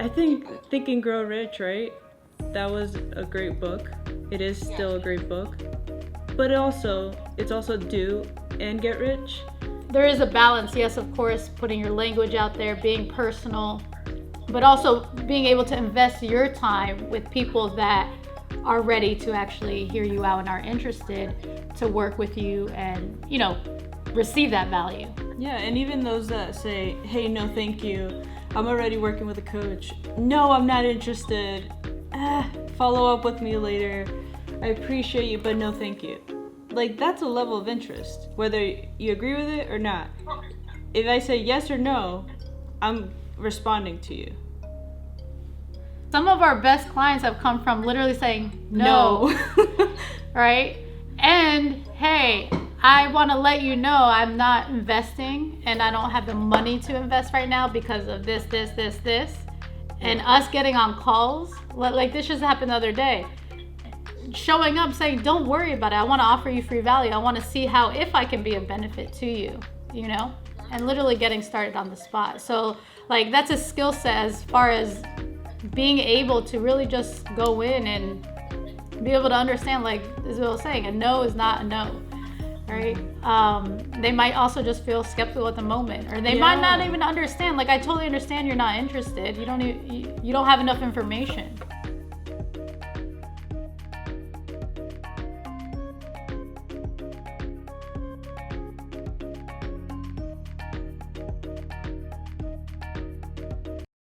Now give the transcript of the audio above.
I think Think and Grow Rich, right? That was a great book. It is still a great book. But it's also Do and Get Rich. There is a balance, yes, of course, putting your language out there, being personal, but also being able to invest your time with people that are ready to actually hear you out and are interested to work with you and, you know, receive that value. Yeah, and even those that say, hey, no thank you, I'm already working with a coach. No, I'm not interested. Follow up with me later. I appreciate you, but no thank you. Like, that's a level of interest, whether you agree with it or not. If I say yes or no, I'm responding to you. Some of our best clients have come from literally saying no. Right? And hey, I want to let you know I'm not investing and I don't have the money to invest right now because of this. And us getting on calls, like this just happened the other day. Showing up saying, don't worry about it. I want to offer you free value. I want to see how, if I can be a benefit to you, you know, and literally getting started on the spot. So like, that's a skill set as far as being able to really just go in and be able to understand, like Isabel was saying, a no is not a no, right? They might also just feel skeptical at the moment, or they might not even understand. Like, I totally understand you're not interested. You don't have enough information.